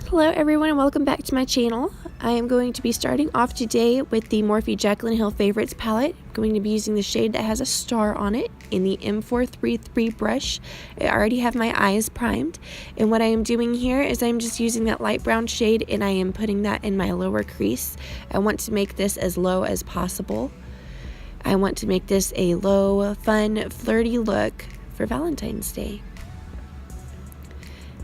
Hello everyone and welcome back to my channel. I am going to be starting off today with the Morphe Jaclyn Hill Favorites palette. I'm going to be using the shade that has a star on it in the M433 brush. I already have my eyes primed, and what I am doing here is I'm just using that light brown shade and I am putting that in my lower crease. I want to make this as low as possible. I want to make this a low, fun, flirty look for Valentine's Day.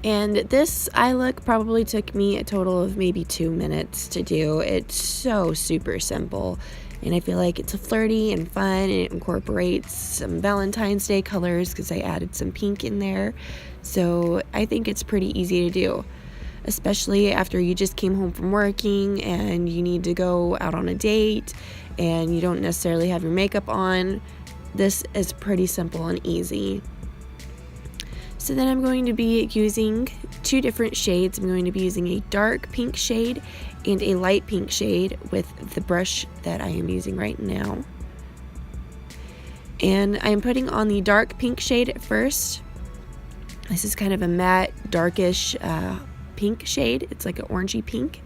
And this eye look probably took me a total of maybe 2 minutes to do. It's so super simple, and I feel like it's flirty and fun, and it incorporates some Valentine's Day colors because I added some pink in there. So I think it's pretty easy to do, especially after you just came home from working and you need to go out on a date and you don't necessarily have your makeup on. This is pretty simple and easy. So then I'm going to be using two different shades. I'm going to be using a dark pink shade and a light pink shade with the brush that I am using right now. And I'm putting on the dark pink shade at first. This is kind of a matte, darkish pink shade. It's like an orangey pink.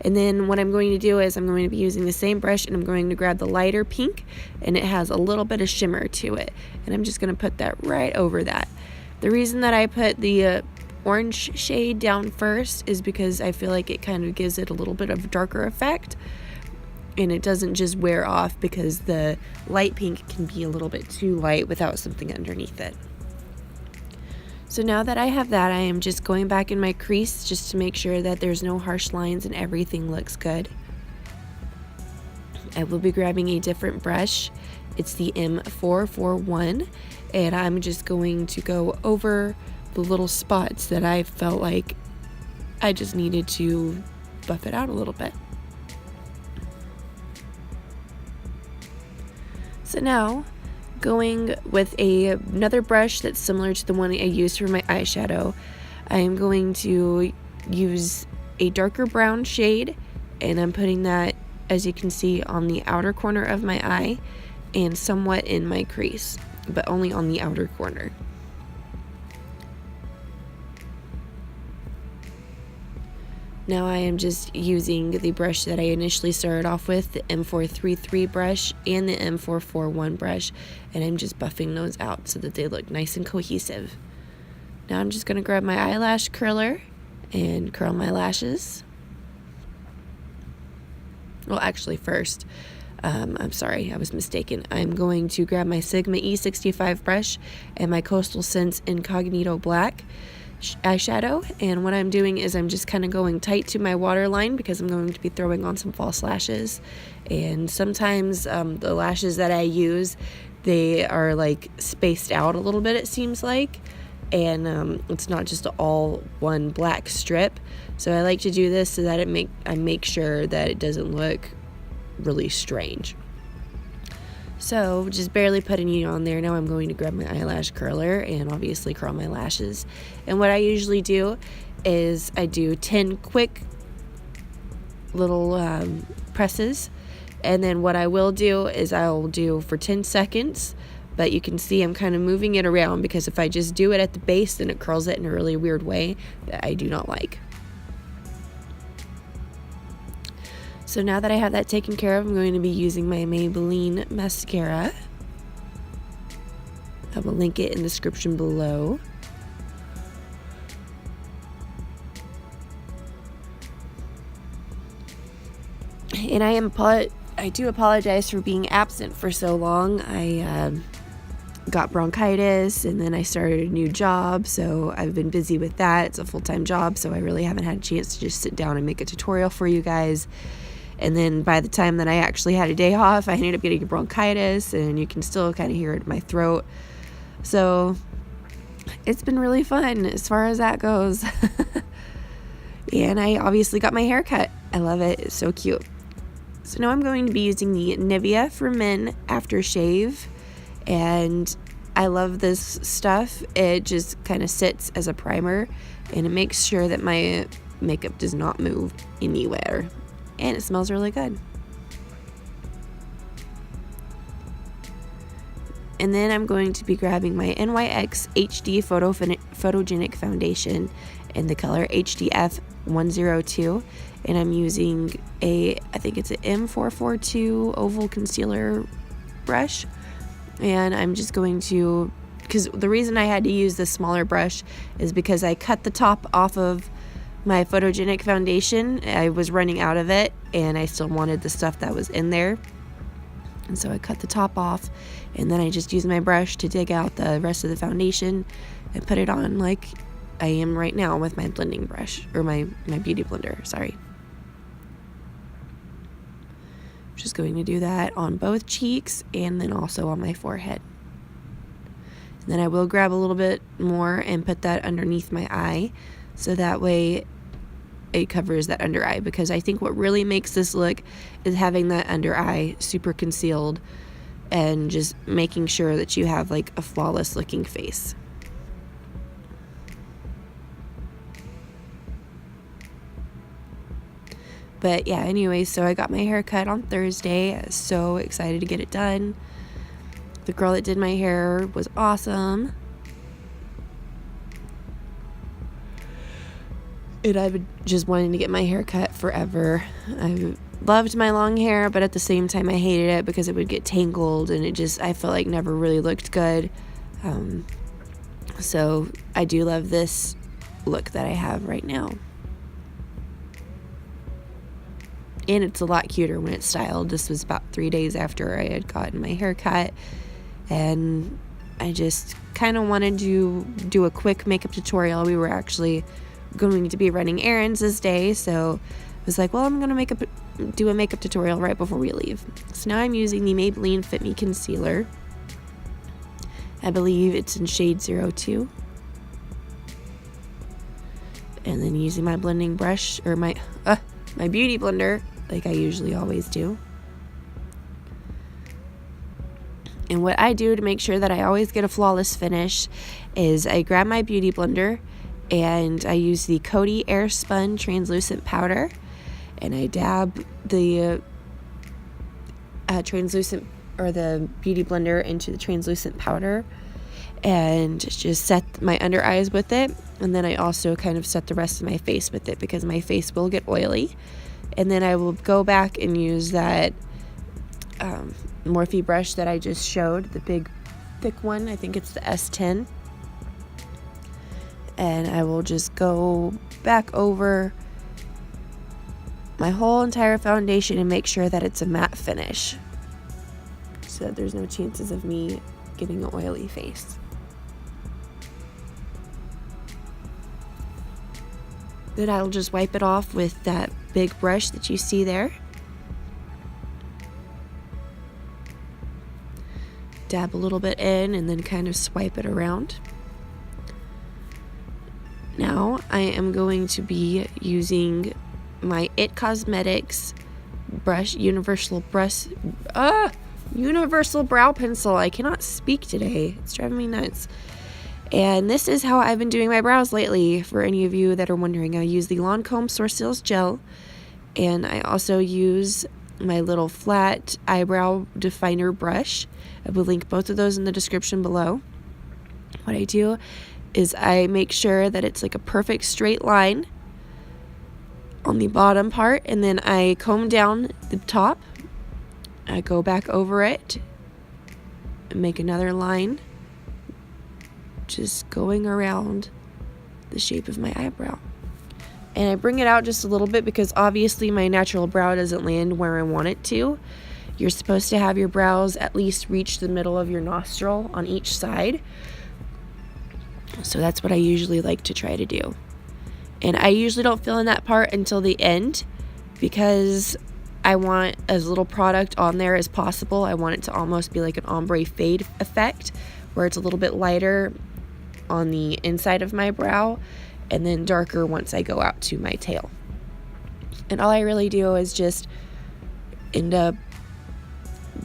And then what I'm going to do is I'm going to be using the same brush and I'm going to grab the lighter pink, and it has a little bit of shimmer to it. And I'm just going to put that right over that. The reason that I put the orange shade down first is because I feel like it kind of gives it a little bit of a darker effect, and it doesn't just wear off because the light pink can be a little bit too light without something underneath it. So now that I have that, I am just going back in my crease just to make sure that there's no harsh lines and everything looks good. I will be grabbing a different brush. It's the M441, and I'm just going to go over the little spots that I felt like I just needed to buff it out a little bit. So now, going with another brush that's similar to the one I used for my eyeshadow, I am going to use a darker brown shade, and I'm putting that, as you can see, on the outer corner of my eye and somewhat in my crease, but only on the outer corner. Now I am just using the brush that I initially started off with, the M433 brush and the M441 brush, and I'm just buffing those out so that they look nice and cohesive. Now I'm just going to grab my eyelash curler and curl my lashes. Well, actually first, I'm sorry, I was mistaken. I'm going to grab my Sigma E65 brush and my Coastal Scents Incognito Black eyeshadow, and what I'm doing is I'm just kind of going tight to my waterline because I'm going to be throwing on some false lashes, and sometimes the lashes that I use, they are like spaced out a little bit, it seems like, and it's not just all one black strip. So I like to do this so that I make sure that it doesn't look really strange. So just barely putting it on there. Now I'm going to grab my eyelash curler and obviously curl my lashes. And what I usually do is I do 10 quick little presses, and then what I will do is I'll do for 10 seconds, but you can see I'm kind of moving it around because if I just do it at the base, then it curls it in a really weird way that I do not like. So now that I have that taken care of, I'm going to be using my Maybelline mascara. I will link it in the description below. And I do apologize for being absent for so long. I got bronchitis, and then I started a new job, so I've been busy with that. It's a full-time job, so I really haven't had a chance to just sit down and make a tutorial for you guys. And then by the time that I actually had a day off, I ended up getting bronchitis, and you can still kind of hear it in my throat. So it's been really fun as far as that goes. And I obviously got my hair cut. I love it. It's so cute. So now I'm going to be using the Nivea for Men Aftershave, and I love this stuff. It just kind of sits as a primer, and it makes sure that my makeup does not move anywhere. And it smells really good. And then I'm going to be grabbing my NYX HD Photogenic Foundation, in the color HDF 102, and I'm using I think it's an M442 oval concealer brush, and I'm just going to, because the reason I had to use this smaller brush is because I cut the top off of my Photogenic Foundation. I was running out of it, and I still wanted the stuff that was in there, and so I cut the top off, and then I just used my brush to dig out the rest of the foundation and put it on like I am right now with my blending brush, or my beauty blender, sorry. Just going to do that on both cheeks and then also on my forehead. And then I will grab a little bit more and put that underneath my eye, so that way it covers that under eye, because I think what really makes this look is having that under eye super concealed and just making sure that you have like a flawless looking face. But yeah, anyway, so I got my hair cut on Thursday. I was so excited to get it done. The girl that did my hair was awesome. And I've been just wanting to get my hair cut forever. I loved my long hair, but at the same time I hated it because it would get tangled, and it just, I felt like never really looked good. So I do love this look that I have right now. And it's a lot cuter when it's styled. This was about 3 days after I had gotten my hair cut, and I just kind of wanted to do a quick makeup tutorial. We were actually going to be running errands this day, so I was like, well, I'm gonna do a makeup tutorial right before we leave. So now I'm using the Maybelline Fit Me Concealer. I believe it's in shade 02. And then using my blending brush, or my beauty blender, like I usually always do. And what I do to make sure that I always get a flawless finish is I grab my beauty blender and I use the Coty Airspun translucent powder, and I dab the translucent, or the beauty blender, into the translucent powder and just set my under eyes with it. And then I also kind of set the rest of my face with it, because my face will get oily. And then I will go back and use that Morphe brush that I just showed, the big thick one, I think it's the S10. And I will just go back over my whole entire foundation and make sure that it's a matte finish, so that there's no chances of me getting an oily face. Then I'll just wipe it off with that big brush that you see there. Dab a little bit in and then kind of swipe it around. Now I am going to be using my IT Cosmetics brush, universal brow pencil. I cannot speak today. It's driving me nuts. And this is how I've been doing my brows lately, for any of you that are wondering. I use the Lancome Sourcils Gel, and I also use my little flat eyebrow definer brush. I will link both of those in the description below. What I do is I make sure that it's like a perfect straight line on the bottom part, and then I comb down the top. I go back over it and make another line, just going around the shape of my eyebrow. And I bring it out just a little bit, because obviously my natural brow doesn't land where I want it to. You're supposed to have your brows at least reach the middle of your nostril on each side. So that's what I usually like to try to do. And I usually don't fill in that part until the end, because I want as little product on there as possible. I want it to almost be like an ombre fade effect, where it's a little bit lighter on the inside of my brow and then darker once I go out to my tail. And all I really do is just end up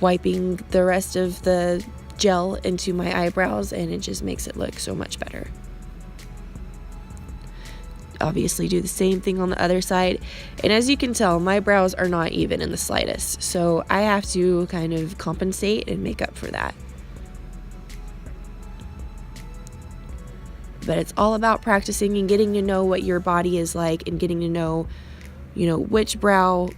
wiping the rest of the gel into my eyebrows, and it just makes it look so much better. Obviously do the same thing on the other side, and as you can tell, my brows are not even in the slightest, so I have to kind of compensate and make up for that. But it's all about practicing and getting to know what your body is like, and getting to know, which brow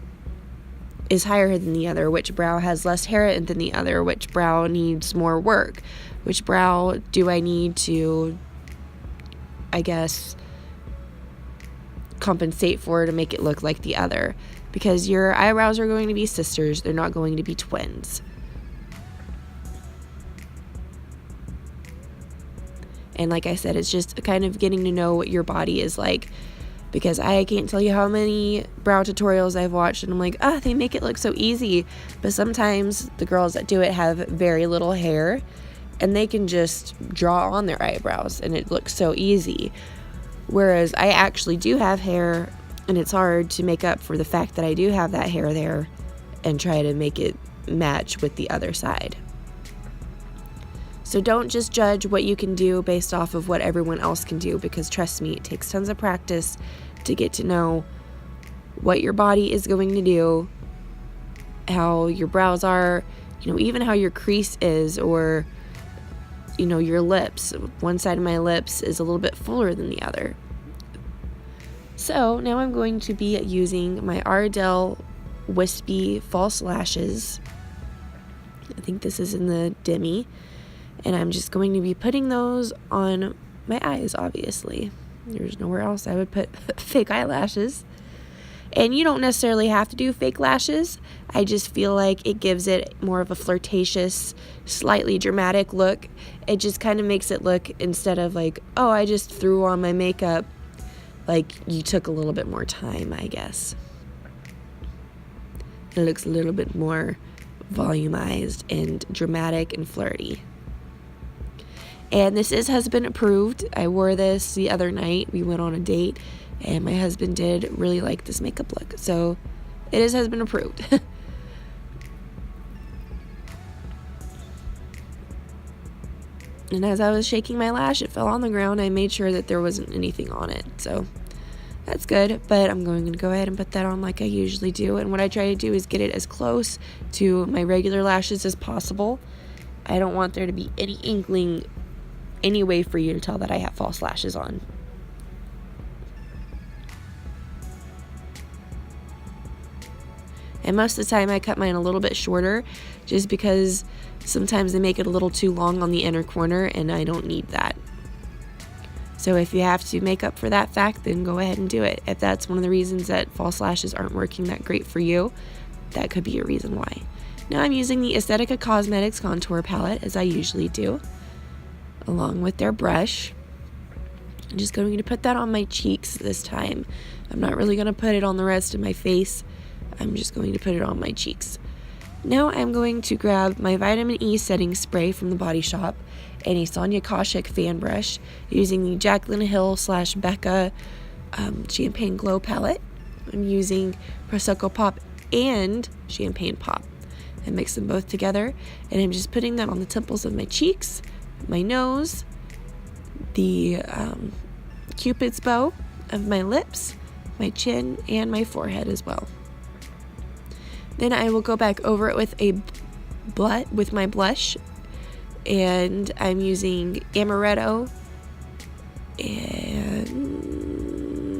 is higher than the other, which brow has less hair than the other, which brow needs more work, which brow do I need to, I guess, compensate for to make it look like the other. Because your eyebrows are going to be sisters, they're not going to be twins. And like I said, it's just kind of getting to know what your body is like, because I can't tell you how many brow tutorials I've watched and I'm like, they make it look so easy. But sometimes the girls that do it have very little hair and they can just draw on their eyebrows and it looks so easy. Whereas I actually do have hair, and it's hard to make up for the fact that I do have that hair there and try to make it match with the other side. So don't just judge what you can do based off of what everyone else can do, because trust me, it takes tons of practice to get to know what your body is going to do, how your brows are, even how your crease is, or your lips. One side of my lips is a little bit fuller than the other. So now I'm going to be using my Ardell Wispy false lashes. I think this is in the Demi. And I'm just going to be putting those on my eyes, obviously. There's nowhere else I would put fake eyelashes. And you don't necessarily have to do fake lashes. I just feel like it gives it more of a flirtatious, slightly dramatic look. It just kind of makes it look, instead of like, I just threw on my makeup, like you took a little bit more time, I guess. It looks a little bit more volumized and dramatic and flirty. And this is husband approved. I wore this the other night. We went on a date, and my husband did really like this makeup look. So it is husband approved. And as I was shaking my lash, it fell on the ground. I made sure that there wasn't anything on it. So that's good. But I'm going to go ahead and put that on like I usually do. And what I try to do is get it as close to my regular lashes as possible. I don't want there to be any inkling, any way for you to tell that I have false lashes on. And most of the time I cut mine a little bit shorter, just because sometimes they make it a little too long on the inner corner, and I don't need that. So if you have to make up for that fact, then go ahead and do it. If that's one of the reasons that false lashes aren't working that great for you, that could be a reason why. Now I'm using the Aesthetica Cosmetics contour palette, as I usually do, along with their brush. I'm just going to put that on my cheeks this time. I'm not really going to put it on the rest of my face. I'm just going to put it on my cheeks. Now I'm going to grab my Vitamin E setting spray from the Body Shop and a Sonia Kashuk fan brush using the Jaclyn Hill / Becca Champagne Glow palette. I'm using Prosecco Pop and Champagne Pop. I mix them both together, and I'm just putting that on the temples of my cheeks, my nose, the Cupid's bow of my lips, my chin, and my forehead as well. Then I will go back over it with my blush, and I'm using Amaretto, and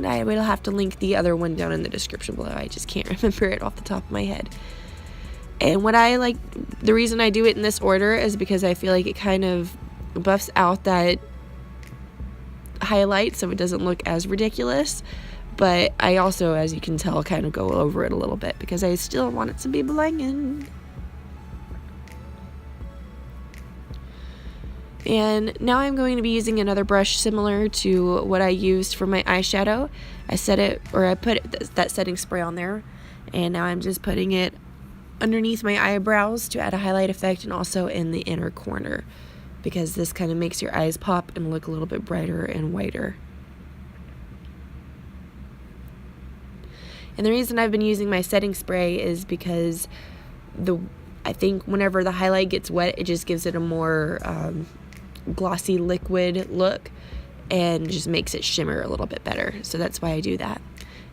I will have to link the other one down in the description below. I just can't remember it off the top of my head. And what I like, the reason I do it in this order is because I feel like it kind of buffs out that highlight so it doesn't look as ridiculous. But I also, as you can tell, kind of go over it a little bit because I still want it to be blingin'. And now I'm going to be using another brush similar to what I used for my eyeshadow. I put that setting spray on there, and now I'm just putting it underneath my eyebrows to add a highlight effect, and also in the inner corner, because this kind of makes your eyes pop and look a little bit brighter and whiter. And the reason I've been using my setting spray is because I think whenever the highlight gets wet, it just gives it a more glossy liquid look and just makes it shimmer a little bit better. So that's why I do that.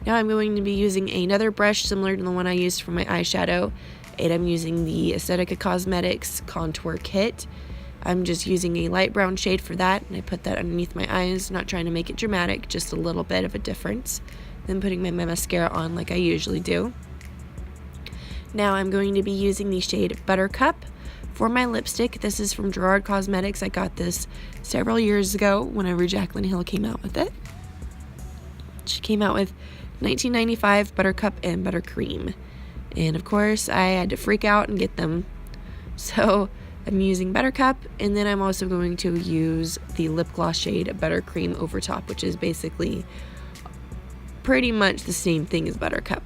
Now I'm going to be using another brush similar to the one I used for my eyeshadow, and I'm using the Aesthetica Cosmetics Contour Kit, I'm just using a light brown shade for that, and I put that underneath my eyes, not trying to make it dramatic, just a little bit of a difference. Then putting my mascara on like I usually do. Now I'm going to be using the shade Buttercup for my lipstick. This is from Gerard Cosmetics. I got this several years ago whenever Jaclyn Hill came out with it. She came out with 1995 Buttercup and Buttercream. And of course, I had to freak out and get them. So I'm using Buttercup, and then I'm also going to use the lip gloss shade Buttercream over top, which is basically pretty much the same thing as Buttercup,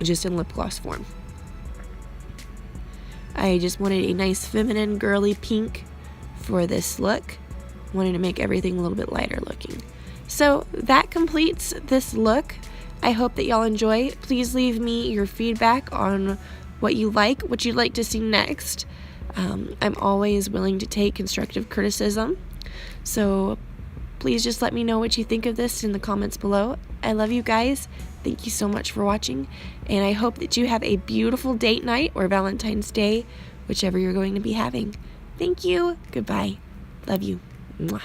just in lip gloss form. I just wanted a nice feminine girly pink for this look. Wanted to make everything a little bit lighter looking. So that completes this look. I hope that y'all enjoy. Please leave me your feedback on what you like, what you'd like to see next. I'm always willing to take constructive criticism. So please just let me know what you think of this in the comments below. I love you guys. Thank you so much for watching. And I hope that you have a beautiful date night or Valentine's Day, whichever you're going to be having. Thank you. Goodbye. Love you. Mwah.